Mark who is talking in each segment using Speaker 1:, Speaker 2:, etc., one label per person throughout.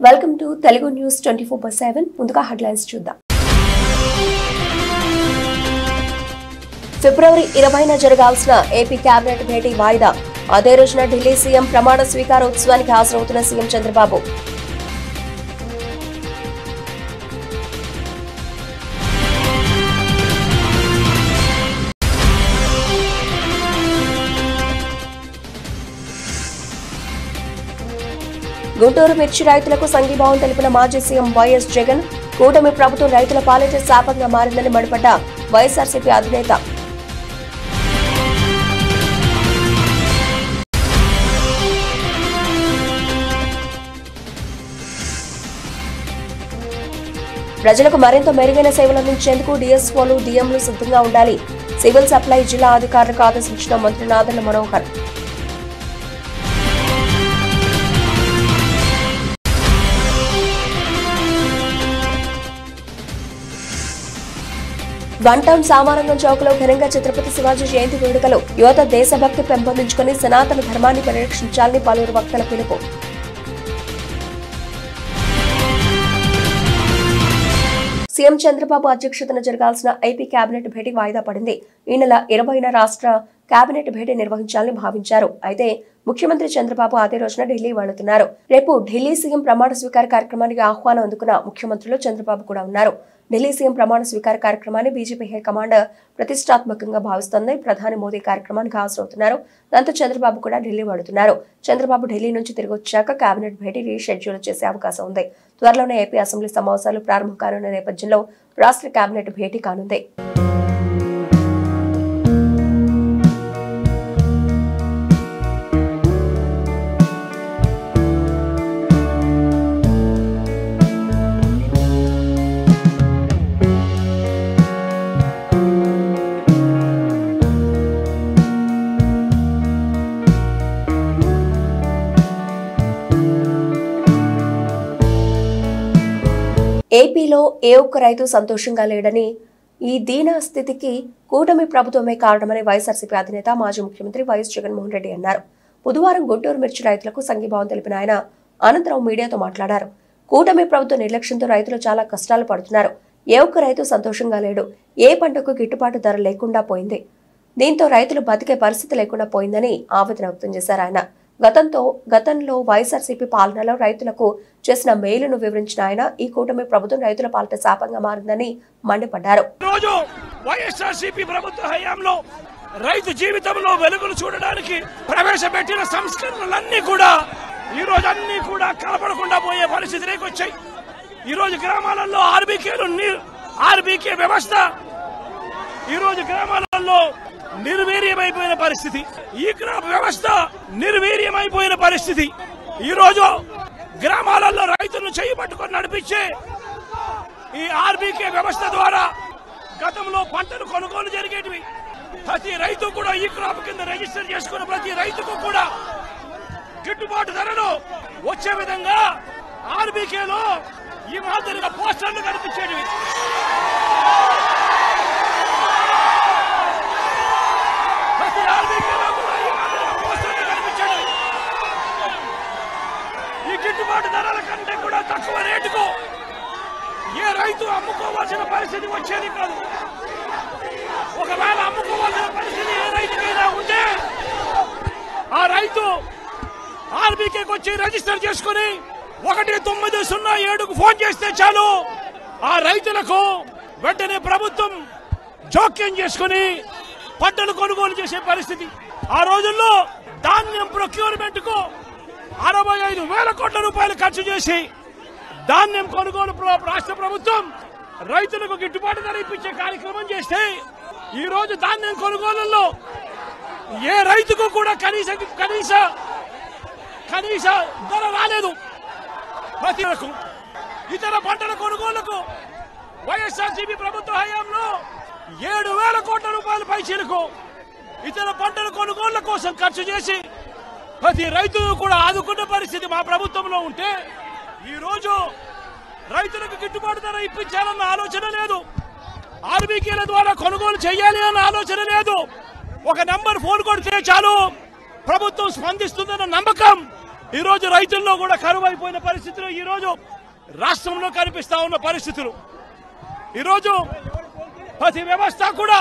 Speaker 1: Welcome to Telugu news 24/7 ముందుగా headlines చూద్దాం. ఫిబ్రవరి 20న జరగాల్సిన ఏపీ కేబినెట్ భేటీ వాయిదా. అదే రోజున ఢిల్లీ సీఎం ప్రమాణ స్వీకారోత్సవానికి హాజరవుతున్న సీఎం చంద్రబాబు. గుంటూరు మిర్చి రైతులకు సంఘీభావం తెలిపిన మాజీ సీఎం వైఎస్ జగన్. కూటమి ప్రభుత్వం రైతుల పాలిట శాపంగా మారిందని మండిపడ్డ వైఎస్ఆర్సీపీ అధినేత. ప్రజలకు మరింత మెరుగైన సేవలు అందించేందుకు డీఎస్ఓలు డీఎంలు సిద్ధంగా ఉండాలి. సివిల్ సప్లై జిల్లా అధికారులకు ఆదేశించిన మంత్రి నాదెళ్ల మనోహర్. వన్ టౌన్ సామారంగం చౌక్లో ఘనంగా ఛత్రపతి శివాజీ జయంతి వేడుకలు. యువత దేశభక్తి పెంపొందించుకుని సనాతన ధర్మాన్ని పరిరక్షించాలని పలువురు వక్తల పిలుపు. సీఎం చంద్రబాబు అధ్యక్షతన జరగాల్సిన ఏపీ కేబినెట్ భేటీ వాయిదా పడింది. ఈ నెల 20న రాష్ట్ర కేబినెట్ భేటీ నిర్వహించాలని భావించారు. అయితే ముఖ్యమంత్రి చంద్రబాబు అదే రోజున ఢిల్లీ వెళుతున్నారు. రేపు ఢిల్లీ సీఎం ప్రమాణ స్వీకార కార్యక్రమానికి ఆహ్వానం అందుకున్న ముఖ్యమంత్రులు చంద్రబాబు కూడా ఉన్నారు. ఢిల్లీ సీఎం ప్రమాణ స్వీకార కార్యక్రమాన్ని బీజేపీ హైకమాండ్ ప్రతిష్టాత్మకంగా భావిస్తోంది. ప్రధాని మోదీ కార్యక్రమానికి హాజరవుతున్నారు. దాంతో చంద్రబాబు కూడా ఢిల్లీ వెళుతున్నారు. చంద్రబాబు ఢిల్లీ నుంచి తిరిగి వచ్చాక కేబినెట్ భేటీ రీషెడ్యూల్ చేసే అవకాశం ఉంది. త్వరలోనే ఏపీ అసెంబ్లీ సమావేశాలు ప్రారంభం కానున్న నేపథ్యంలో రాష్ట్ర కేబినెట్ భేటీ కానుంది. ఏపీలో ఏ ఒక్క రైతు సంతోషంగా లేడని, ఈ దీన స్థితికి కూటమి ప్రభుత్వమే కారణమని వైఎస్ఆర్సీపీ అధినేత మాజీ ముఖ్యమంత్రి వైఎస్ జగన్మోహన్ రెడ్డి అన్నారు. బుధవారం గుంటూరు మిర్చి రైతులకు సంఘీభావం తెలిపిన ఆయన అనంతరం మీడియాతో మాట్లాడారు. కూటమి ప్రభుత్వ నిర్లక్ష్యంతో రైతులు చాలా కష్టాలు పడుతున్నారు. ఏ ఒక్క రైతు సంతోషంగా లేడు. ఏ పంటకు గిట్టుబాటు ధర లేకుండా పోయింది. దీంతో రైతులు బతికే పరిస్థితి లేకుండా పోయిందని ఆవేదన వ్యక్తం చేశారు ఆయన. గతంలో వైఎస్ఆర్సీపీ పాలనలో రైతులకు చేసిన మేలును వివరించిన ఆయన ఈ కూటమి ప్రభుత్వం రైతుల పాలిట శాపంగా మారిందని మండిపడ్డారు.
Speaker 2: వైఎస్ఆర్సీపీ ప్రభుత్వ హయాంలో రైతు జీవితంలో వెలుగులు చూడడానికి ప్రవేశపెట్టిన సంస్కరణలన్నీ కూడా ఈ రోజు అన్ని కూడా కలపడకుండా పోయే పరిస్థితిలోకి వచ్చాయి. ఈ రోజు గ్రామాలలో ఆర్బీకే వ్యవస్థ ఈ రోజు గ్రామాలలో నిర్వీర్యమైపోయిన పరిస్థితి. ఈ గ్రామ వ్యవస్థ నిర్వీర్యమైపోయిన పరిస్థితి. ఈ రోజు గ్రామాలలో రైతులను చేయి పట్టుకొని నడిపించే ఈ ఆర్బీకే వ్యవస్థ ద్వారా గతంలో పంటలు కొనుగోలు జరిగేటివి. ప్రతి రైతు కూడా ఈ క్రాప్ కింద రిజిస్టర్ చేసుకున్న ప్రతి రైతుకు కూడా గిట్టుబాటు ధరలు వచ్చే విధంగా ఆర్బీకేలో ఈ మాదిరిగా పోస్టర్లు కనిపించేటివి. గిట్టుబాటు ధరల కంటే కూడా తక్కువ రేటుకు ఏ రైతు అమ్ముకోవాల్సిన పరిస్థితి వచ్చేది కాదు. ఒకవేళ అమ్ముకోవాల్సిన పరిస్థితి ఏ రైతుకైనా ఉంటే ఆ రైతు ఆర్బీకేకి వచ్చి రిజిస్టర్ చేసుకుని 1907కు ఫోన్ చేస్తే చాలు ఆ రైతులకు వెంటనే ప్రభుత్వం జోక్యం చేసుకుని పంటలు కొనుగోలు చేసే పరిస్థితి. ఆ రోజుల్లో ధాన్యం ప్రొక్యూర్మెంట్ కు 65,000 కోట్ల రూపాయలు ఖర్చు చేసి ధాన్యం కొనుగోలు రాష్ట్ర ప్రభుత్వం రైతులకు గిట్టుబాటు ధర ఇప్పించే కార్యక్రమం చేస్తే ఈ రోజు ధాన్యం కొనుగోలులో ఏ రైతుకు కూడా కనీస ధర రాలేదు. ప్రతి ఇతర పంటల కొనుగోలుకు వైఎస్ఆర్సీపీ ప్రభుత్వ హయాంలో 7,000 కోట్ల రూపాయల పైచీలకు ఇతర పంటల కొనుగోళ్ల కోసం ఖర్చు చేసి ప్రతి రైతును కూడా ఆదుకున్న పరిస్థితి మా ప్రభుత్వంలో ఉంటే ఈ రోజు రైతులకు గిట్టుబాటు ధర ఇప్పించాలన్న ఆలోచన లేదు. ఆర్బీకేల ద్వారా కొనుగోలు చేయాలి అన్న ఆలోచన లేదు. ఒక నంబర్ ఫోన్ కొడితే చాలు ప్రభుత్వం స్పందిస్తుందన్న నమ్మకం ఈ రోజు రైతుల్లో కూడా కరువు అయిపోయిన పరిస్థితులు ఈ రోజు రాష్ట్రంలో కనిపిస్తా ఉన్న పరిస్థితులు. ఈ రోజు ప్రతి వ్యవస్థ కూడా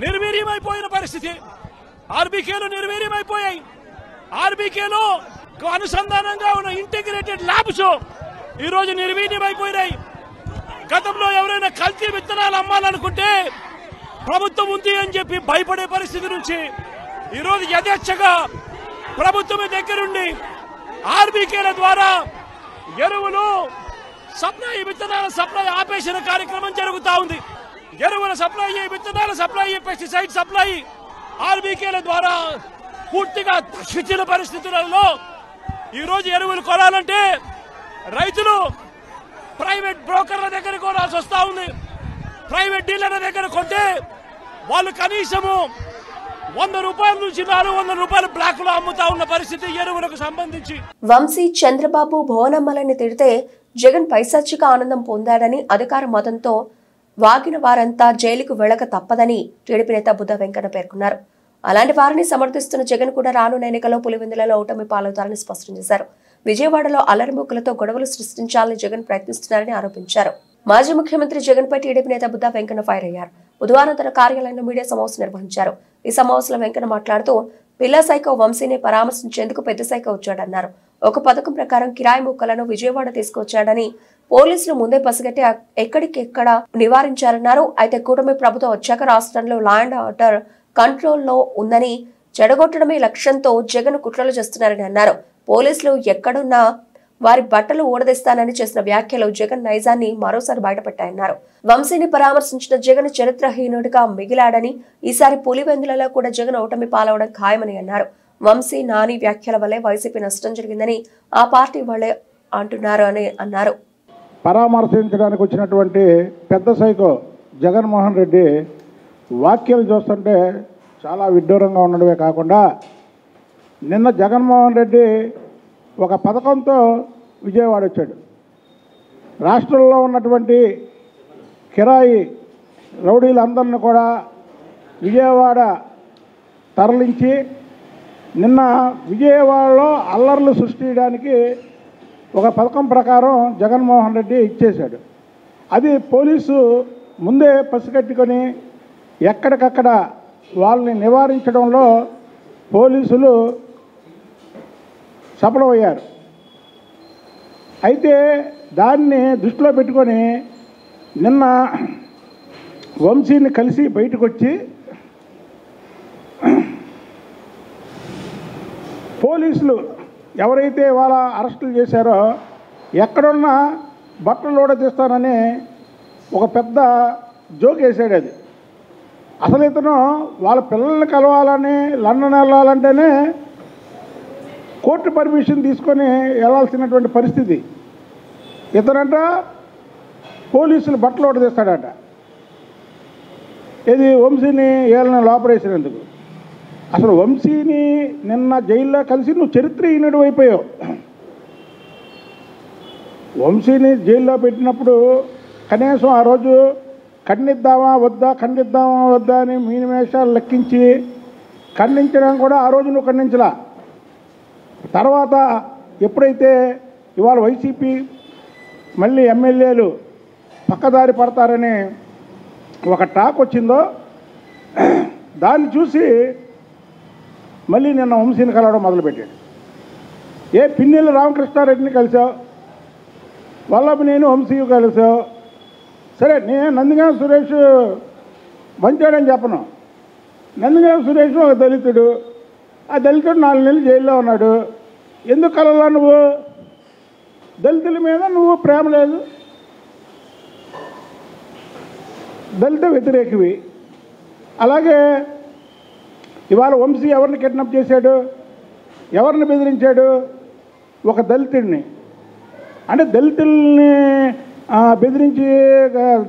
Speaker 2: నిర్వీర్యమైపోయిన పరిస్థితి. ఆర్బీకేలు నిర్వీర్యమైపోయాయి. ఆర్బీకేలో అనుసంధానంగా ఉన్న ఇంటిగ్రేటెడ్ ల్యాబ్స్ ఈ రోజు నిర్వీర్యమైపోయినాయి. గతంలో ఎవరైనా కల్తీ విత్తనాలు అమ్మాలనుకుంటే ప్రభుత్వం ఉంది అని చెప్పి భయపడే పరిస్థితి నుంచి ఈ రోజు యథేచ్ఛగా ప్రభుత్వం దగ్గరుండి ఆర్బీకేల ద్వారా ఎరువులు సప్లై, విత్తనాల సప్లై ఆపేసిన కార్యక్రమం జరుగుతూ ఉంది. ఎరువుల సప్లై, విత్తనాల సప్లై, పెస్టిసైడ్ సప్లై ఆర్బీకేల ద్వారా పూర్తిగా తగ్గించిన పరిస్థితులలో ఈ రోజు ఎరువులు కొనాలంటే రైతులు ప్రైవేట్ బ్రోకర్ల దగ్గర కొనాల్సి వస్తా ఉంది. ప్రైవేట్ డీలర్ల దగ్గర కొంటే వాళ్ళు కనీసము 100 రూపాయల నుంచి 400 రూపాయలు బ్లాక్ లో అమ్ముతా ఉన్న పరిస్థితి ఎరువులకు సంబంధించి.
Speaker 1: వంశీ చంద్రబాబు భువనమ్మలని తిడితే జగన్ పైశాచిక ఆనందం పొందాడని అధికార మతంతో వాగిన వారంతా జైలుకు వెళ్లక తప్పదని టీడీపీ నేత బుద్ధ వెంకన్న పేర్కొన్నారు. అలాంటి వారిని సమర్థిస్తున్న జగన్ కూడా రానున్న ఎన్నికల్లో పులివెందులలో ఓటమి పాలవుతారని స్పష్టం చేశారు. విజయవాడలో అల్లరిముక్కలతో గొడవలు సృష్టించాలని జగన్ ప్రయత్నిస్తున్నారని ఆరోపించారు. మాజీ ముఖ్యమంత్రి జగన్ పై టీడీపీ నేత బుద్ధ వెంకన్న ఫైర్ అయ్యారు. బుధవారం తన కార్యాలయంలో మీడియా సమావేశం నిర్వహించారు. ఈ సమావేశంలో వెంకన్న మాట్లాడుతూ పిల్ల సైకో వంశీని పరామర్శించేందుకు పెద్ద సైకో వచ్చాడన్నారు. ఒక పథకం ప్రకారం కిరాయి ముక్కలను విజయవాడ తీసుకొచ్చాడని పోలీసులు ముందే పసిగట్టి ఎక్కడికెక్కడ నివారించారన్నారు. అయితే కూటమి ప్రభుత్వం వచ్చాక రాష్ట్రంలో లా అండ్ ఆర్డర్ కంట్రోల్లో ఉందని చెడగొట్టడమే లక్ష్యంతో జగన్ కుట్రలు చేస్తున్నారని అన్నారు. పోలీసులు ఎక్కడున్నా వారి బట్టలు ఊడదీస్తానని చేసిన వ్యాఖ్యలు జగన్ నైజాన్ని మరోసారి బయటపెట్టాయన్నారు. వంశీని పరామర్శించిన జగన్ చరిత్రహీనుడిగా మిగిలాడని, ఈసారి పులివెందులలో కూడా జగన్ ఓటమి పాలవడం ఖాయమని అన్నారు. వంశీ, నాని వ్యాఖ్యల వల్లే వైసీపీ నష్టం జరిగిందని ఆ పార్టీ వాళ్ళే అంటున్నారు అని అన్నారు.
Speaker 3: పరామర్శించడానికి వచ్చినటువంటి పెద్ద సైకో జగన్మోహన్ రెడ్డి వ్యాఖ్యలు చూస్తుంటే చాలా విడ్డూరంగా ఉండడమే కాకుండా నిన్న జగన్మోహన్ రెడ్డి ఒక పథకంతో విజయవాడ వచ్చాడు. రాష్ట్రంలో ఉన్నటువంటి కిరాయి రౌడీలందరినీ కూడా విజయవాడ తరలించి నిన్న విజయవాడలో అల్లర్లు సృష్టించడానికి ఒక పథకం ప్రకారం జగన్మోహన్ రెడ్డి ఇచ్చేశాడు. అది పోలీసు ముందే పసిగట్టుకొని ఎక్కడికక్కడ వాళ్ళని నివారించడంలో పోలీసులు సఫలమయ్యారు. అయితే దాన్ని దృష్టిలో పెట్టుకొని నిన్న వంశీని కలిసి బయటకు వచ్చి పోలీసులు ఎవరైతే వాళ్ళ అరెస్టులు చేశారో ఎక్కడున్నా బట్టలు ఊడదీస్తానని ఒక పెద్ద జోక్ వేసాడు. అది అసలు ఇతను వాళ్ళ పిల్లల్ని కలవాలని లండన్ వెళ్ళాలంటేనే కోర్టు పర్మిషన్ తీసుకొని వెళ్ళాల్సినటువంటి పరిస్థితి. ఇతనంట పోలీసులు బట్టలు ఊడదీస్తాడట. ఇది వంశీని ఏళ్ళని లోపరేసినందుకు. అసలు వంశీని నిన్న జైల్లో కలిసి నువ్వు చరిత్రహీనుడు అయిపోయావు. వంశీని జైల్లో పెట్టినప్పుడు కనీసం ఆ రోజు ఖండిద్దామా వద్దా అని మీనిమేషాలు లెక్కించి ఖండించడం కూడా ఆ రోజు నువ్వు ఖండించలా. తర్వాత ఎప్పుడైతే ఇవాళ వైసీపీ మళ్ళీ ఎమ్మెల్యేలు పక్కదారి పడతారని ఒక టాక్ వచ్చిందో దాన్ని చూసి మళ్ళీ నిన్న వంశీని కలవడం మొదలుపెట్టాడు. పిన్నెల్లి రామకృష్ణారెడ్డిని కలిసావు, వల్లభనేని వంశీ కలిసావు. సరే, నేను నందిగామ సురేష్ మంచాడని చెప్పను. నందిగామ సురేష్ ఒక దళితుడు. ఆ దళితుడు 4 నెలలు జైల్లో ఉన్నాడు. ఎందుకు కలవలా నువ్వు? దళితుల మీద నువ్వు ప్రేమ లేదు, దళిత వ్యతిరేకివి. అలాగే ఇవాళ వంశీ ఎవరిని కిడ్నాప్ చేశాడు, ఎవరిని బెదిరించాడు? ఒక దళితుడిని. అంటే దళితుల్ని బెదిరించి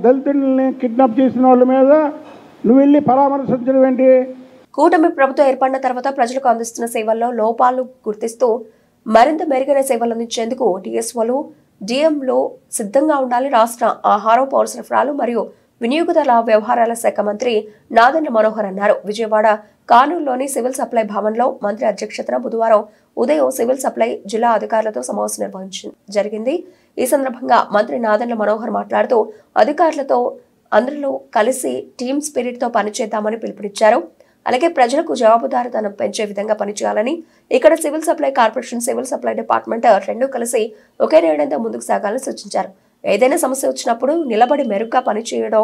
Speaker 3: దళితుల్ని కిడ్నాప్ చేసిన వాళ్ళ మీద నువ్వు వెళ్ళి పరామర్శించడం ఏంటి?
Speaker 1: కూటమి ప్రభుత్వం ఏర్పడిన తర్వాత ప్రజలకు అందిస్తున్న సేవల్లో లోపాలు గుర్తిస్తూ మరింత మెరుగైన సేవలు అందించేందుకు డిఎస్ఓలు, డిఎంలు సిద్ధంగా ఉండాలి రాష్ట్ర ఆహారం, పౌర సరఫరాలు మరియు వినియోగదారుల వ్యవహారాల శాఖ మంత్రి నాదెండ్ల మనోహర్ అన్నారు. విజయవాడ కానూరులోని సివిల్ సప్లై భవన్లో మంత్రి అధ్యక్షతన బుధవారం ఉదయం సివిల్ సప్లై జిల్లా అధికారులతో సమావేశం జరిగింది. ఈ సందర్భంగా మంత్రి నాదెండ్ల మనోహర్ మాట్లాడుతూ అధికారులతో అందరిలో కలిసి టీమ్ స్పిరిట్ తో పనిచేద్దామని పిలుపునిచ్చారు. అలాగే ప్రజలకు జవాబుదారీతనం పెంచే విధంగా పనిచేయాలని, ఇక్కడ civil supply corporation, civil supply department రెండూ కలిసి ఒకే నిర్ణయంతో ముందుకు సాగాలని సూచించారు. ఏదైనా సమస్య వచ్చినప్పుడు నిలబడి మెరుగ్గా పనిచేయడం,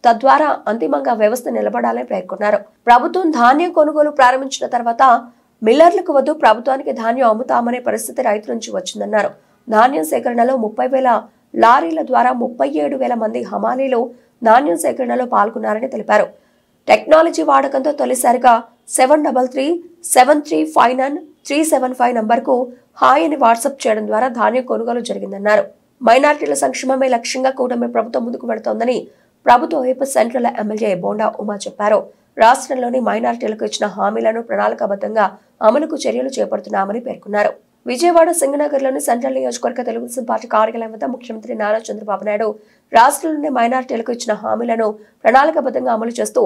Speaker 1: తద్వారా అంతిమంగా వ్యవస్థ నిలబడాలని పేర్కొన్నారు. ప్రభుత్వం ధాన్యం కొనుగోలు ప్రారంభించిన తర్వాత మిల్లర్లకు వద్దు, ప్రభుత్వానికి ధాన్యం అమ్ముతామనే పరిస్థితి రైతుల నుంచి వచ్చిందన్నారు. ధాన్యం సేకరణలో 30,000 లారీల ద్వారా 37,000 మంది హమాలీలు ధాన్యం సేకరణలో పాల్గొన్నారని తెలిపారు. టెక్నాలజీ వాడకంతో తొలిసారిగా 737359 నంబర్కు హాయ్ అని వాట్సాప్ చేయడం ద్వారా ధాన్యం కొనుగోలు జరిగిందన్నారు. మైనారిటీల సంక్షేమమే లక్ష్యంగా కూటమి ప్రభుత్వం ముందుకు వెళుతోందని ప్రభుత్వ వైపు సెంట్రల్ ఎమ్మెల్యే బోండా ఉమా చెప్పారు. రాష్ట్రంలోని మైనారిటీలకు ఇచ్చిన హామీలను ప్రణాళికాబద్ధంగా అమలుకు చర్యలు చేపడుతున్నామని పేర్కొన్నారు. విజయవాడ సింగనగర్లోని సెంట్రల్ నియోజకవర్గ తెలుగుదేశం పార్టీ కార్యాలయం వద్ద ముఖ్యమంత్రి నారా చంద్రబాబు నాయుడు రాష్ట్రంలోని మైనారిటీలకు ఇచ్చిన హామీలను ప్రణాళికాబద్ధంగా అమలు చేస్తూ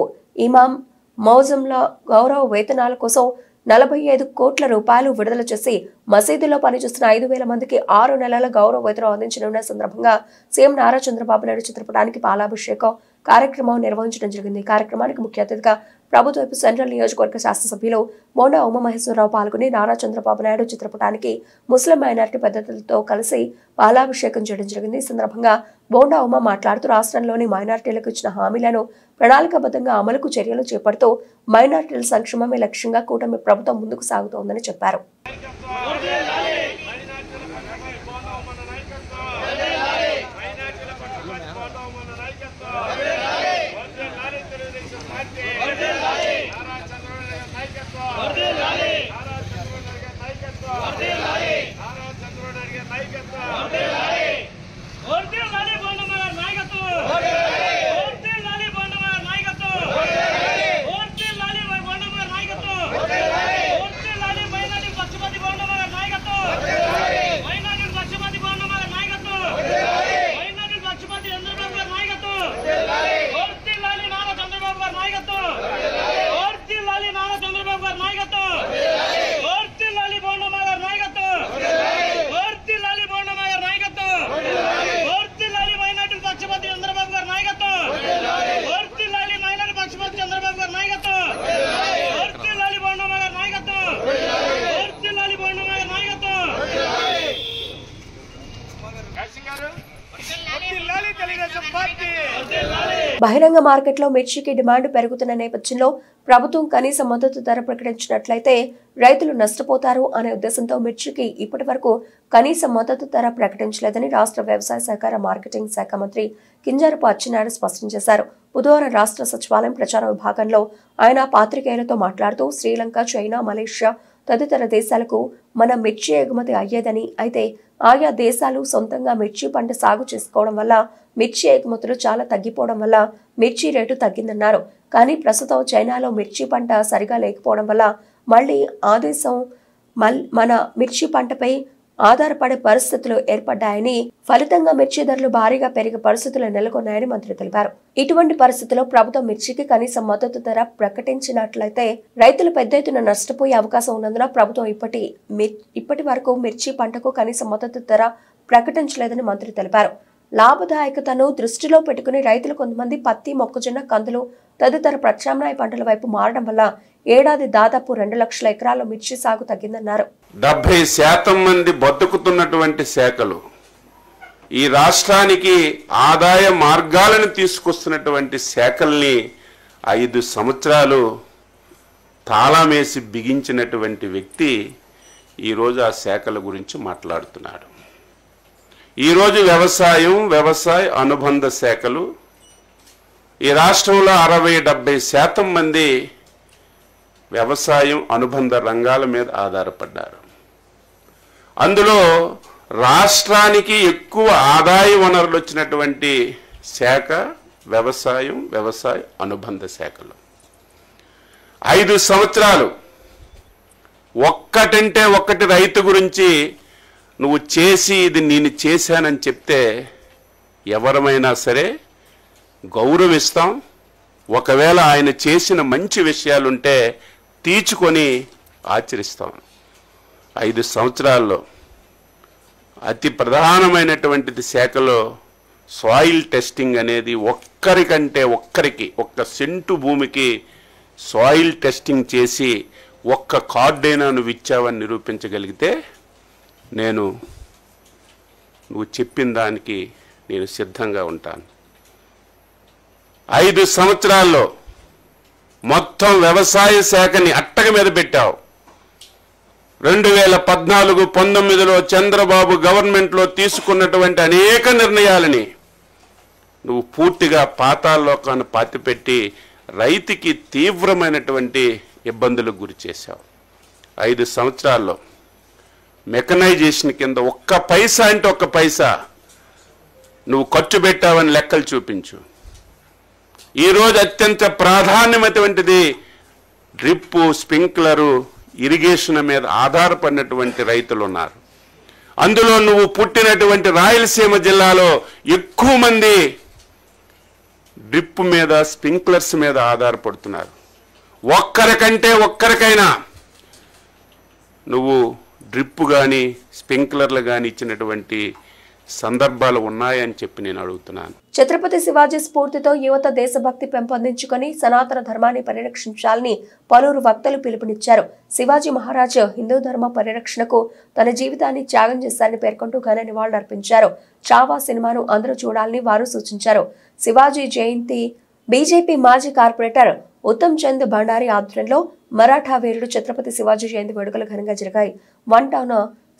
Speaker 1: ఇమాం మౌజంల గౌరవ వేతనాల కోసం 45 కోట్ల రూపాయలు విడుదల చేసి మసీదుల్లో పనిచేస్తున్న 5,000 మందికి 6 నెలల గౌరవ వేతనం అందించనున్న సందర్భంగా సీఎం నారా చంద్రబాబు నాయుడు చిత్రపటానికి పాలాభిషేకం కార్యక్రమం నిర్వహించడం జరిగింది. ఈ కార్యక్రమానికి ముఖ్య అతిథిగా ప్రభుత్వ సెంట్రల్ నియోజకవర్గ శాసనసభ్యులు బోండా ఉమామహేశ్వరరావు పాల్గొని నారా చంద్రబాబు నాయుడు చిత్రపటానికి ముస్లిం మైనారిటీ పెద్దలతో కలిసి పాలాభిషేకం చేయడం జరిగింది. ఈ సందర్భంగా బోండా ఉమా మాట్లాడుతూ రాష్ట్రంలోని మైనారిటీలకు ఇచ్చిన హామీలను ప్రణాళికాబద్ధంగా అమలుకు చర్యలు చేపడుతూ మైనారిటీల సంక్షేమమే లక్ష్యంగా కూటమి ప్రభుత్వం ముందుకు సాగుతోందని చెప్పారు. బహిరంగ మార్కెట్లో మిర్చికి డిమాండ్ పెరుగుతున్న నేపథ్యంలో ప్రభుత్వం కనీస మద్దతు ధర ప్రకటించినట్లయితే రైతులు నష్టపోతారు అనే ఉద్దేశంతో మిర్చికి ఇప్పటి వరకు కనీస మద్దతు ధర ప్రకటించలేదని రాష్ట్ర వ్యవసాయ సహకార మార్కెటింగ్ శాఖ మంత్రి కింజరాపు అచ్చెన్నాయుడు స్పష్టం చేశారు. బుధవారం రాష్ట్ర సచివాలయం ప్రచార విభాగంలో ఆయన పాత్రికేయులతో మాట్లాడుతూ శ్రీలంక, చైనా, మలేషియా తదితర దేశాలకు మన మిర్చి ఎగుమతి అయ్యేదని, అయితే ఆయా దేశాలు సొంతంగా మిర్చి పంట సాగు చేసుకోవడం వల్ల మిర్చి ఎగుమతులు చాలా తగ్గిపోవడం వల్ల మిర్చి రేటు తగ్గిందన్నారు. కానీ ప్రస్తుతం చైనాలో మిర్చి పంట సరిగా లేకపోవడం వల్ల మళ్లీ ఆ దేశం మన మిర్చి పంటపై ఆధారపడే పరిస్థితులు ఏర్పడ్డాయని, ఫలితంగా మిర్చి ధరలు భారీగా పెరిగే పరిస్థితులు నెలకొన్నాయని మంత్రి తెలిపారు. ఇటువంటి పరిస్థితుల్లో ప్రభుత్వం మిర్చికి కనీస మద్దతు ధర ప్రకటించినట్లయితే రైతులు పెద్ద ఎత్తున నష్టపోయే అవకాశం ఉన్నందున ప్రభుత్వం ఇప్పటి వరకు మిర్చి పంటకు కనీస మద్దతు ధర ప్రకటించలేదని మంత్రి తెలిపారు. లాభదాయకతను దృష్టిలో పెట్టుకుని రైతులు కొంతమంది పత్తి, మొక్కజొన్న, కందులు తదితర ప్రత్యామ్నాయ పంటల వైపు మారడం వల్ల ఏడాది దాదాపు 2 లక్షల ఎకరాల్లో మిర్చి సాగు తగ్గిందన్నారు.
Speaker 4: 70% మంది బతుకుతున్నటువంటి శాఖలు, ఈ రాష్ట్రానికి ఆదాయ మార్గాలను తీసుకొస్తున్నటువంటి శాఖల్ని 5 సంవత్సరాలు తాళమేసి బిగించినటువంటి వ్యక్తి ఈరోజు ఆ శాఖల గురించి మాట్లాడుతున్నాడు. ఈరోజు వ్యవసాయ అనుబంధ శాఖలు ఈ రాష్ట్రంలో 60-70% మంది వ్యవసాయం అనుబంధ రంగాల మీద ఆధారపడ్డారు. అందులో రాష్ట్రానికి ఎక్కువ ఆదాయ వనరులు వచ్చినటువంటి శాఖ వ్యవసాయ అనుబంధ శాఖలు. 5 సంవత్సరాలు ఒక్కటంటే ఒక్కటి రైతు గురించి నువ్వు చేసి ఇది నేను చేశానని చెప్తే ఎవరమైనా సరే గౌరవిస్తాం. ఒకవేళ ఆయన చేసిన మంచి విషయాలుంటే తీర్చుకొని ఆచరిస్తాం. 5 సంవత్సరాల్లో అతి ప్రధానమైనటువంటిది శాఖలో సాయిల్ టెస్టింగ్ అనేది ఒక్క సెంటు భూమికి సాయిల్ టెస్టింగ్ చేసి ఒక్క కార్డైనా నువ్వు ఇచ్చావని నిరూపించగలిగితే నువ్వు చెప్పిన దానికి నేను సిద్ధంగా ఉంటాను. 5 సంవత్సరాల్లో మొత్తం వ్యవసాయ శాఖని అట్టక మీద పెట్టావు. 2014-19లో చంద్రబాబు గవర్నమెంట్లో తీసుకున్నటువంటి అనేక నిర్ణయాలని నువ్వు పూర్తిగా పాతాళలోకాన్ని పాతిపెట్టి రైతుకి తీవ్రమైనటువంటి ఇబ్బందులకు గురి చేశావు. 5 సంవత్సరాల్లో మెకనైజేషన్ కింద ఒక్క పైసా నువ్వు ఖర్చు పెట్టావని లెక్కలు చూపించు. ఈరోజు అత్యంత ప్రాధాన్యమైనటువంటిది డ్రిప్పు, స్ప్రింక్లరు, ఇరిగేషన్ మీద ఆధారపడినటువంటి రైతులు ఉన్నారు. అందులో నువ్వు పుట్టినటువంటి రాయలసీమ జిల్లాలో ఎక్కువ మంది డ్రిప్ మీద, స్ప్రింక్లర్స్ మీద ఆధారపడుతున్నారు. ఒక్కరికైనా నువ్వు డ్రిప్ కానీ స్ప్రింక్లర్లు కానీ ఇచ్చినటువంటి సందర్భాలు ఉన్నాయని చెప్పి నేను అడుగుతున్నాను.
Speaker 1: ఛత్రపతి శివాజీ స్ఫూర్తితో యువత దేశభక్తి పెంపొందించుకొని సనాతన ధర్మాన్ని పరిరక్షించాలని పలువురు వక్తలు పిలుపునిచ్చారు. శివాజీ మహారాజ్ హిందూ ధర్మ పరిరక్షణకు తన జీవితాన్ని త్యాగం చేశారని పేర్కొంటూ ఘన నివాళులర్పించారు. చావా సినిమాను అందరూ చూడాలని వారు సూచించారు. శివాజీ జయంతి బీజేపీ మాజీ కార్పొరేటర్ ఉత్తమ్ చంద్ భండారి ఆధ్వర్యంలో మరాఠా వీరుడు ఛత్రపతి శివాజీ జయంతి వేడుకలు ఘనంగా జరిగాయి. 1 టౌన్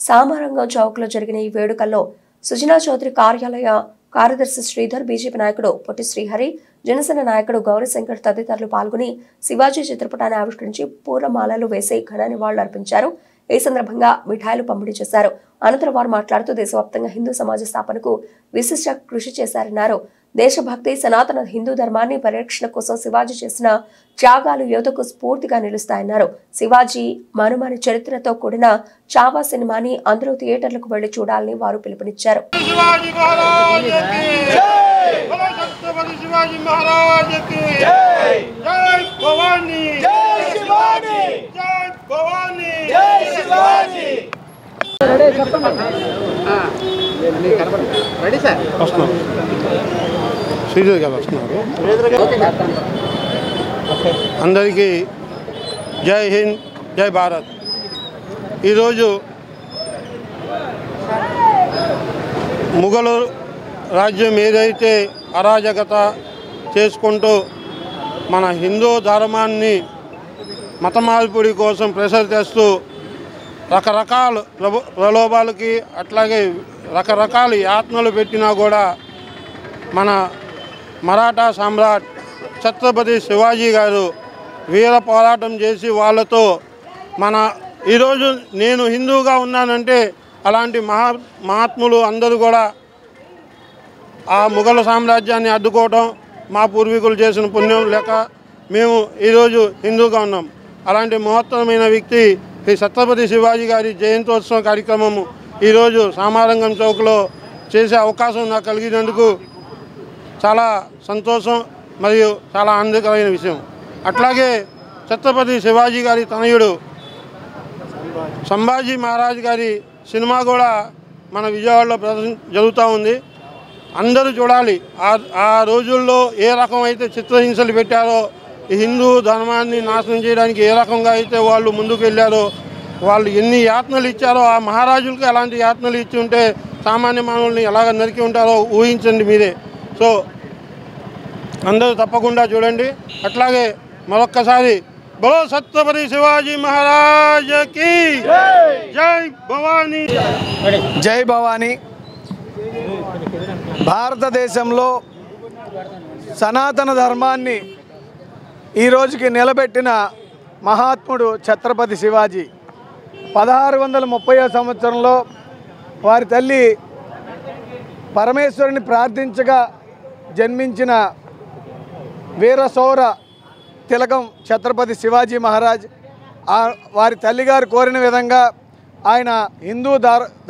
Speaker 1: సామరంగం చౌక్ లో జరిగిన ఈ వేడుకల్లో సుజనా చౌదరి కార్యాలయ కార్యదర్శి శ్రీధర్, బీజేపీ నాయకుడు పొట్టి శ్రీహరి, జనసేన నాయకుడు గౌరీశంకర్ తదితరులు పాల్గొని శివాజీ చిత్రపటాన్ని ఆవిష్కరించి పూలమాలలు వేసి ఘన నివాళులర్పించారు. ఈ సందర్భంగా మిఠాయిలు పంపిణీ చేశారు. అనంతరం వారు మాట్లాడుతూ దేశవ్యాప్తంగా హిందూ సమాజ స్థాపనకు విశిష్ట కృషి చేశారన్నారు. దేశభక్తి, సనాతన హిందూ ధర్మాన్ని పరిరక్షణ కోసం శివాజీ చేసిన త్యాగాలు యువతకు స్ఫూర్తిగా నిలుస్తాయన్నారు. శివాజీ మనుమని చరిత్రతో కూడిన చావా సినిమాని అందరూ థియేటర్లకు వెళ్లి చూడాలని వారు పిలుపునిచ్చారు.
Speaker 5: శ్రీధర్ గారు వస్తున్నారు. అందరికీ జై హింద్, జై భారత్. ఈరోజు ముఘలు రాజ్యం ఏదైతే అరాజకత చేసుకుంటూ మన హిందూ ధర్మాన్ని మత మార్పిడి కోసం ప్రెషర్ తెస్తూ రకరకాల ప్రలోభాలకి అట్లాగే రకరకాల యాత్నలు పెట్టినా కూడా మన మరాఠా సామ్రాట్ ఛత్రపతి శివాజీ గారు వీర పోరాటం చేసి వాళ్ళతో ఈరోజు నేను హిందూగా ఉన్నానంటే అలాంటి మహాత్ములు అందరూ కూడా ఆ ముఘల్ సామ్రాజ్యాన్ని అడ్డుకోవటం మా పూర్వీకులు చేసిన పుణ్యం లేక మేము ఈరోజు హిందూగా ఉన్నాం. అలాంటి మహత్తరమైన వ్యక్తి శ్రీ ఛత్రపతి శివాజీ గారి జయంతోత్సవ కార్యక్రమము ఈరోజు సామారంగం చౌక్లో చేసే అవకాశం నాకు కలిగినందుకు చాలా సంతోషం మరియు చాలా ఆనందకరమైన విషయం. అట్లాగే ఛత్రపతి శివాజీ గారి తనయుడు సంభాజీ మహారాజ్ గారి సినిమా కూడా మన విజయవాడలో ప్రదర్శన జరుగుతూ ఉంది. అందరూ చూడాలి. ఆ రోజుల్లో ఏ రకమైతే చిత్రహింసలు పెట్టారో, ఈ హిందూ ధర్మాన్ని నాశనం చేయడానికి ఏ రకంగా అయితే వాళ్ళు ముందుకు వెళ్ళారో, వాళ్ళు ఎన్ని యాతనలు ఇచ్చారో, ఆ మహారాజులకి అలాంటి యాతనలు ఇచ్చి ఉంటే సామాన్య మానవుల్ని ఎలాగ నరికి ఉంటారో ఊహించండి మీరే. సో అందరూ తప్పకుండా చూడండి. అట్లాగే మరొక్కసారి బలో ఛత్రపతి శివాజీ మహారాజ్ కి జై భవానీ.
Speaker 6: జై భవానీ. భారతదేశంలో సనాతన ధర్మాన్ని ఈ రోజుకి నిలబెట్టిన మహాత్ముడు ఛత్రపతి శివాజీ. 1630వ సంవత్సరంలో వారి తల్లి పరమేశ్వరుని ప్రార్థించగా జన్మించిన వీరశౌర తిలకం ఛత్రపతి శివాజీ మహారాజ్. వారి తల్లిగారు కోరిన విధంగా ఆయన హిందూ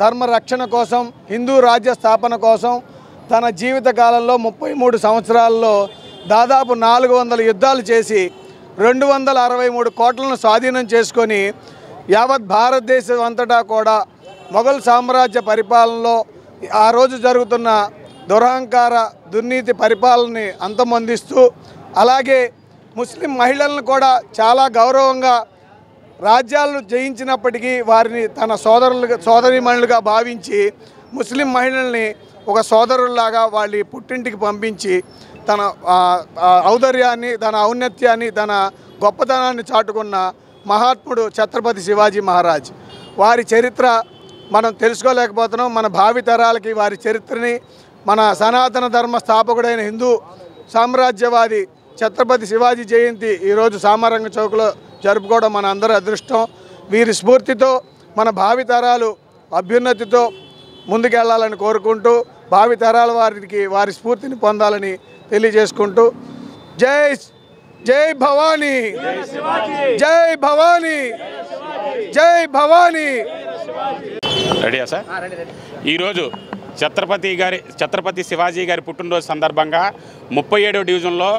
Speaker 6: ధర్మ రక్షణ కోసం, హిందూ రాజ్య స్థాపన కోసం తన జీవిత కాలంలో 33 సంవత్సరాల్లో దాదాపు 400 యుద్ధాలు చేసి 263 కోట్లను స్వాధీనం చేసుకొని యావత్ భారతదేశం అంతటా కూడా మొఘల్ సామ్రాజ్య పరిపాలనలో ఆ రోజు జరుగుతున్న దురహంకార దుర్నీతి పరిపాలనని అంతమొందిస్తూ, అలాగే ముస్లిం మహిళలను కూడా చాలా గౌరవంగా రాజ్యాలను జయించినప్పటికీ వారిని తన సోదరీమణులుగా భావించి ముస్లిం మహిళల్ని ఒక సోదరుల్లాగా వాళ్ళ పుట్టింటికి పంపించి తన ఔదార్యాన్ని, తన ఔన్నత్యాన్ని, తన గొప్పతనాన్ని చాటుకున్న మహాత్ముడు ఛత్రపతి శివాజీ మహారాజ్. వారి చరిత్ర మనం తెలుసుకోలేకపోతున్నాం. మన భావి తరాలకి వారి చరిత్రని, మన సనాతన ధర్మ స్థాపకుడైన హిందూ సామ్రాజ్యవాది ఛత్రపతి శివాజీ జయంతి ఈరోజు సామరంగ చౌక్లో జరుపుకోవడం మన అందరి అదృష్టం. వీరి స్ఫూర్తితో మన భావి తరాలు అభ్యున్నతితో ముందుకెళ్లాలని కోరుకుంటూ, భావి తరాల వారికి వారి స్ఫూర్తిని పొందాలని తెలియజేసుకుంటూ, జై జై భవానీ, జై భవానీ, జై భవానీ.
Speaker 7: రెడీయా సార్? ఈరోజు ఛత్రపతి శివాజీ గారి పుట్టినరోజు సందర్భంగా 37వ డివిజన్లో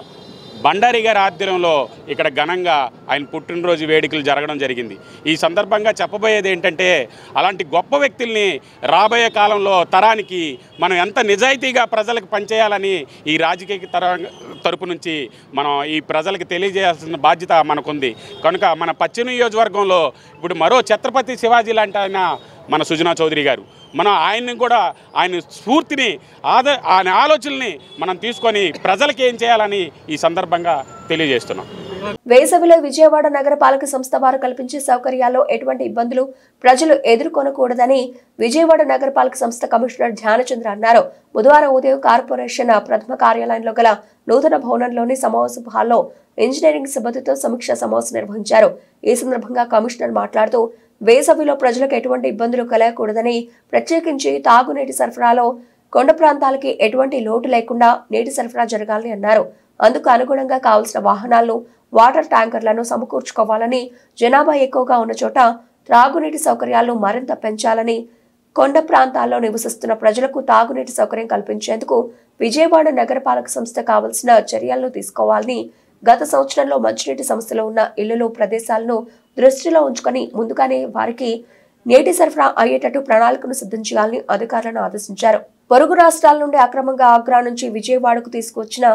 Speaker 7: బండారి గారి ఆధ్వర్యంలో ఇక్కడ ఘనంగా ఆయన పుట్టినరోజు వేడుకలు జరగడం జరిగింది. ఈ సందర్భంగా చెప్పబోయేది ఏంటంటే, అలాంటి గొప్ప వ్యక్తుల్ని రాబోయే కాలంలో తరానికి మనం ఎంత నిజాయితీగా ప్రజలకు పనిచేయాలని ఈ రాజకీయ తరపు నుంచి మనం ఈ ప్రజలకు తెలియజేయాల్సిన బాధ్యత మనకుంది. కనుక మన పశ్చిమ నియోజకవర్గంలో ఇప్పుడు మరో ఛత్రపతి శివాజీ లాంటి ఆయన మన సుజనా చౌదరి గారు, మనం ఆయన్ని కూడా ఆయన స్ఫూర్తిని ఆయన ఆలోచనల్ని మనం తీసుకొని ప్రజలకు ఏం చేయాలని ఈ సందర్భంగా తెలియజేస్తున్నాం.
Speaker 1: వేసవిలో విజయవాడ నగరపాలక సంస్థ వారు కల్పించే సౌకర్యాల్లో ఎటువంటి ఇబ్బందులు ప్రజలు ఎదుర్కొనకూడదని విజయవాడ నగరపాలక సంస్థ కమిషనర్ ధ్యానచంద్ర అన్నారు. బుధవారం ఉదయం కార్పొరేషన్ ప్రథమ కార్యాలయంలో గల నూతన భవనంలోని సమావేశ హాల్లో ఇంజనీరింగ్ సిబ్బందితో సమీక్షా సమావేశం నిర్వహించారు. ఈ సందర్భంగా కమిషనర్ మాట్లాడుతూ, వేసవిలో ప్రజలకు ఎటువంటి ఇబ్బందులు కలగకూడదని, ప్రత్యేకించి తాగునీటి సరఫరాలో కొండ ప్రాంతాలకి ఎటువంటి లోటు లేకుండా నీటి సరఫరా జరగాలని అన్నారు. అందుకు అనుగుణంగా కావలసిన వాహనాలను, వాటర్ ట్యాంకర్లను సమకూర్చుకోవాలని, జనాభా ఎక్కువగా ఉన్న చోట త్రాగునీటి సౌకర్యాలను మరింత పెంచాలని, కొండ ప్రాంతాల్లో నివసిస్తున్న ప్రజలకు తాగునీటి సౌకర్యం కల్పించేందుకు విజయవాడ నగరపాలక సంస్థ కావలసిన చర్యలను తీసుకోవాలని, గత సంవత్సరంలో మంచినీటి సమస్యలో ఉన్న ఇళ్లలో ప్రదేశాలను దృష్టిలో ఉంచుకొని ముందుగానే వారికి నీటి సరఫరా అయ్యేటట్టు ప్రణాళికను సిద్ధం చేయాలని అధికారులను ఆదేశించారు. పొరుగు రాష్ట్రాల నుండి అక్రమంగా ఆగ్రా నుంచి విజయవాడకు తీసుకువచ్చిన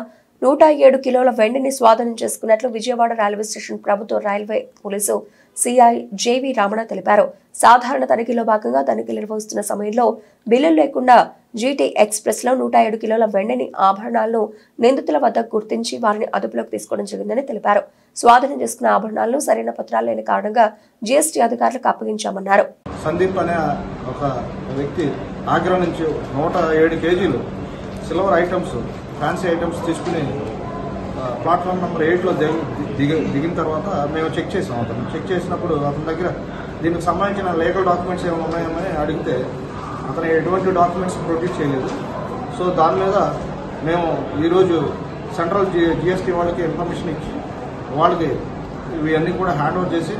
Speaker 1: 107 కిలోల వెండిని స్వాధీనం చేసుకున్నట్లు విజయవాడ రైల్వే స్టేషన్ ప్రభుత్వ railway police CI JV Ramana తెలిపారు. సాధారణ తనిఖీలో భాగంగా తనిఖీలు నిర్వహిస్తున్న సమయంలో బిల్లులు లేకుండా జీటీ ఎక్స్ప్రెస్ లో 107 కిలోల వెండిని ఆభరణాలను నిందితుల వద్ద గుర్తించి వారిని అదుపులోకి తీసుకోవడం జరిగిందని తెలిపారు. స్వాధీనం చేసుకున్న ఆభరణాలను సరైన పత్రాలు లేని కారణంగా జీఎస్టీ అధికారులకు అప్పగించామన్నారు.
Speaker 8: సందీప్ అనే ఒక వ్యక్తి ఆగ్రా నుంచి 107 కేజీలు సిల్వర్ ఐటమ్స్, ఫ్యాన్సీ ఐటమ్స్ తీసుకుని ప్లాట్ఫామ్ నెంబర్ 8లో దిగిన తర్వాత మేము చెక్ చేసాం. అతను చెక్ చేసినప్పుడు అతని దగ్గర దీనికి సంబంధించిన లీగల్ డాక్యుమెంట్స్ ఏమైనా ఉన్నాయని అడిగితే అతను ఎటువంటి డాక్యుమెంట్స్ ప్రొడ్యూస్ చేయలేదు. సో దాని మీద మేము ఈరోజు సెంట్రల్ జిఎస్టీ వాళ్ళకి ఇన్ఫర్మేషన్ ఇచ్చి వాళ్ళకి ఇవన్నీ కూడా హ్యాండ్ ఓవర్ చేసి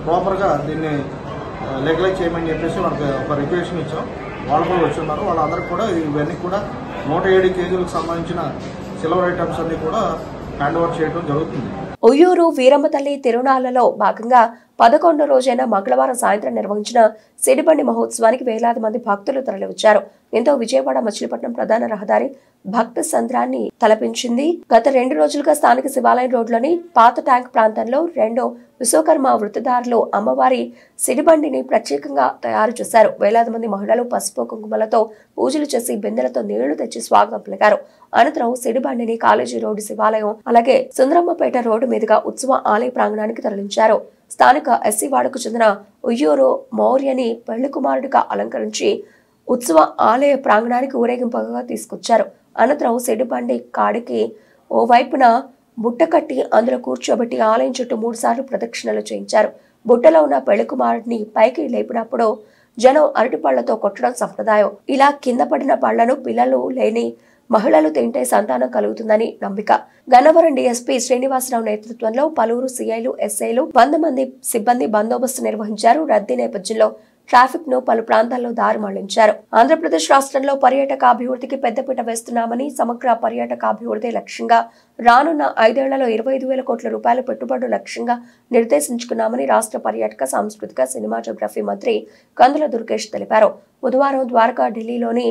Speaker 8: ప్రాపర్గా దీన్ని లీగలైజ్ చేయమని చెప్పేసి వాళ్ళకి ఒక రిక్వెషన్ ఇచ్చాం. వాళ్ళు కూడా వచ్చి ఉన్నారు. వాళ్ళందరికీ కూడా ఇవన్నీ కూడా 107 కేజీలకు సంబంధించిన సిల్వర్ ఐటమ్స్ అన్ని కూడా హ్యాండ్ ఓవర్ చేయడం జరుగుతుంది.
Speaker 1: ఉయ్యూరు వీరమ్మ తల్లి తిరునాళ్లలో భాగంగా 11వ రోజైన మంగళవారం సాయంత్రం నిర్వహించిన సిడిబండి మహోత్సవానికి వేలాది మంది భక్తులు తరలివచ్చారు. దీంతో విజయవాడ మచిలీపట్నం ప్రధాన రహదారి భక్త సంద్రాన్ని తలపించింది. గత 2 రోజులుగా స్థానిక శివాలయం రోడ్లోని పాత ట్యాంక్ ప్రాంతంలో 2 విశ్వకర్మ వృత్తిదారులు అమ్మవారి సిడిబండిని ప్రత్యేకంగా తయారు చేశారు. వేలాది మంది మహిళలు పసుపు కుంకుమలతో పూజలు చేసి బిందెలతో నీళ్లు తెచ్చి స్వాగతం పలికారు. అనంతరం సిడిబండిని కాలేజీ రోడ్డు శివాలయం అలాగే సుందరమ్మపేట రోడ్డు మీదుగా ఉత్సవ ఆలయ ప్రాంగణానికి తరలించారు. స్థానిక ఎస్సీ వాడకు చెందిన ఉయ్యూరు మౌర్యని పెళ్లి కుమారుడిగా అలంకరించి ఉత్సవ ఆలయ ప్రాంగణానికి ఊరేగింపుగా తీసుకొచ్చారు. అనంతరం సిడిబండి కాడికి ఓవైపున బుట్ట కట్టి అందులో కూర్చోబెట్టి ఆలయం చుట్టూ 3 సార్లు ప్రదక్షిణలు చేయించారు. బుట్టలో ఉన్న పెళ్లి కుమారుడిని పైకి లేపినప్పుడు జనం అరటిపళ్లతో కొట్టడం సంప్రదాయం. ఇలా కింద పడిన పళ్లను పిల్లలు లేని మహిళలు తింటే సంతానం కలుగుతుందని నమ్మిక. గన్నవరం డీఎస్పీ శ్రీనివాసరావు నేతృత్వంలో పలువురు సీఐలు, ఎస్ఐలు 100 మంది సిబ్బంది బందోబస్తు నిర్వహించారు. రద్దీ నేపథ్యంలో ట్రాఫిక్ ను పలు ప్రాంతాల్లో దారి మళ్లించారు. ఆంధ్రప్రదేశ్ రాష్ట్రంలో పర్యాటక అభివృద్ధికి పెద్దపీట వేస్తున్నామని, సమగ్ర పర్యాటక అభివృద్ధి లక్ష్యంగా రానున్న 5 ఏళ్లలో 25,000 కోట్ల రూపాయల పెట్టుబడులు లక్ష్యంగా నిర్దేశించుకున్నామని రాష్ట్ర పర్యాటక, సాంస్కృతిక, సినిమాటోగ్రఫీ మంత్రి కందుల దుర్గేష్ తెలిపారు. బుధవారం ద్వారకా ఢిల్లీలోని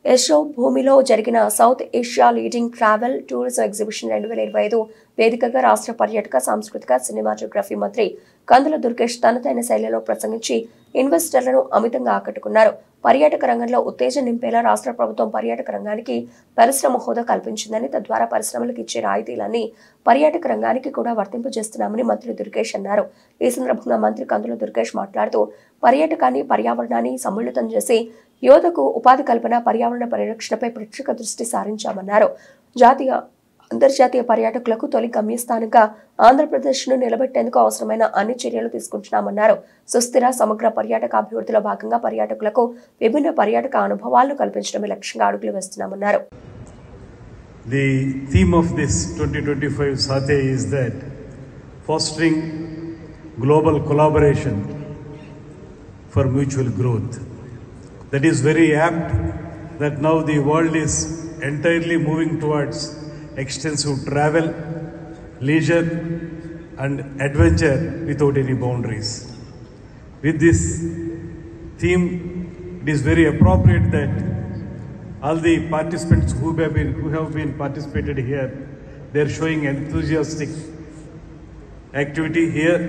Speaker 1: యశో భూమిలో జరిగిన south Asia leading travel tourism exhibition 2025 వేదికగా రాష్ట్ర పర్యాటక, సాంస్కృతిక, సినిమాటోగ్రఫీ మంత్రి కందుల దుర్గేష్ తనదైన శైలిలో ప్రసంగించి ఇన్వెస్టర్లను అమితంగా ఆకట్టుకున్నారు. పర్యాటక రంగంలో ఉత్తేజం నింపేలా రాష్ట్ర ప్రభుత్వం పర్యాటక రంగానికి పరిశ్రమ హోదా కల్పించిందని, తద్వారా పరిశ్రమలకు ఇచ్చే రాయితీలన్నీ పర్యాటక రంగానికి కూడా వర్తింపజేస్తున్నామని మంత్రి దుర్గేష్ అన్నారు. ఈ సందర్భంగా మంత్రి కందుల దుర్గేష్ మాట్లాడుతూ పర్యాటకాన్ని, పర్యావరణాన్ని సమ్మిళితం చేసి యువతకు ఉపాధి కల్పన, పర్యావరణ పరిరక్షణపై ప్రత్యేక దృష్టి సారించామన్నారు. జాతీయ, అంతర్జాతీయ పర్యాటకులకు తొలి గమ్యస్థానంగా ఆంధ్రప్రదేశ్ను నిలబెట్టేందుకు అవసరమైన అన్ని చర్యలు తీసుకుంటున్నామన్నారు. సుస్థిర, సమగ్ర పర్యాటక అభివృద్ధిలో భాగంగా పర్యాటకులకు విభిన్న పర్యాటక అనుభవాలను కల్పించడమే లక్ష్యంగా అడుగులు వేస్తున్నామన్నారు.
Speaker 9: The theme of this 2025 Satya is that fostering global collaboration for mutual growth. That is very apt that now the world is entirely moving towards extensive travel, leisure and adventure without any boundaries. With this theme, it is very appropriate that all the participants who have been participated here, they are showing enthusiastic activity here,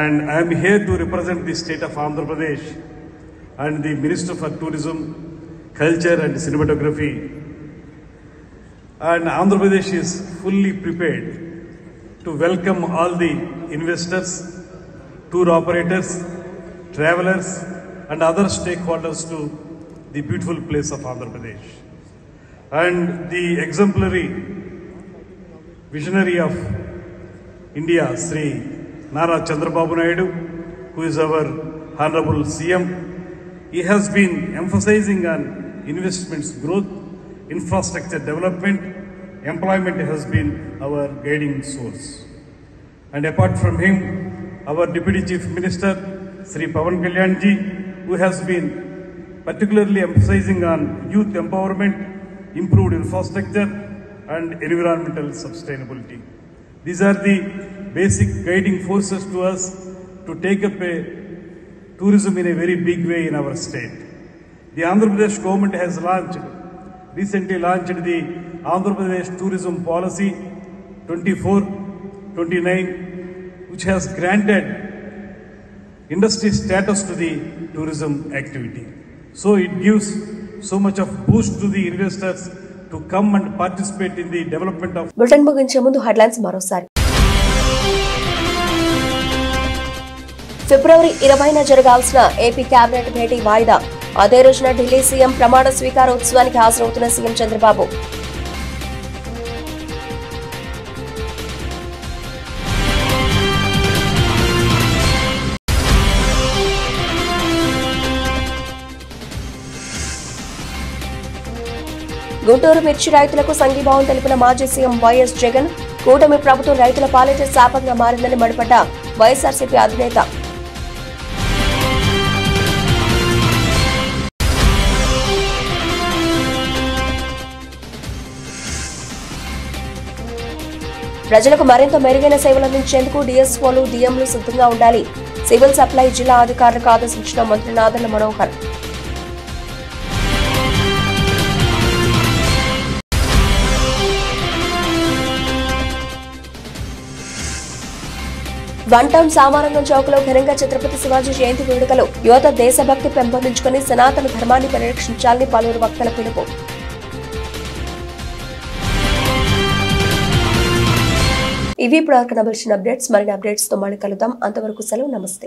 Speaker 9: and I am here to represent the state of Andhra Pradesh and the Minister for Tourism, Culture and Cinematography. And Andhra Pradesh is fully prepared to welcome all the investors, tour operators, travelers and other stakeholders to the beautiful place of Andhra Pradesh. And the exemplary visionary of India, Sri Nara Chandrababu Naidu, who is our Honorable CM, he has been emphasizing on investments growth, infrastructure development, employment has been our guiding source. And apart from him, our Deputy Chief Minister, Sri Pawan Kalyan ji, who has been particularly emphasizing on youth empowerment, improved infrastructure and environmental sustainability. These are the basic guiding forces to us to take up a tourism in a very big way in our state. The Andhra Pradesh government has recently launched the Andhra Pradesh Tourism Policy 24-29, which has granted industry status to the tourism activity. So it gives so much of boost to the investors to come and participate in the development of.
Speaker 1: Bulletin ముగించే ముందు headlines మరోసారి. ఫిబ్రవరి 20న జరగాల్సిన AP cabinet భేటీ వాయిదా. అదే రోజున Delhi CM ప్రమాణ స్వీకారోత్సవానికి హాజరవుతున్న CM Chandrababu. Guntur మిర్చి రైతులకు సంఘీభావం తెలిపిన మాజీ సీఎం వైఎస్ జగన్. కూటమి ప్రభుత్వం రైతుల పాలిట శాపంగా మారిందని మండిపడ్డ వైఎస్ఆర్సీపీ అధినేత. ప్రజలకు మరింత మెరుగైన సేవలు అందించేందుకు డిఎస్ఓలు, డిఎంలు సిద్ధంగా ఉండాలి. సివిల్ సప్లై జిల్లా అధికారులకు ఆదేశించిన మంత్రి నాదెళ్ల మనోహర్. వన్ టౌన్ సామారంగం చౌక్లో ఘనంగా ఛత్రపతి శివాజీ జయంతి వేడుకలు. యువత దేశభక్తి పెంపొందించుకుని సనాతన ధర్మాన్ని పరిరక్షించాలని పలువురు వక్తల పిలుపు. ఇవి ఇప్పుడు నబిల్చిన అప్డేట్స్. మరిన్ని అప్డేట్స్ తో మళ్ళీ కలుద్దాం. అంతవరకు సెలవు. నమస్తే.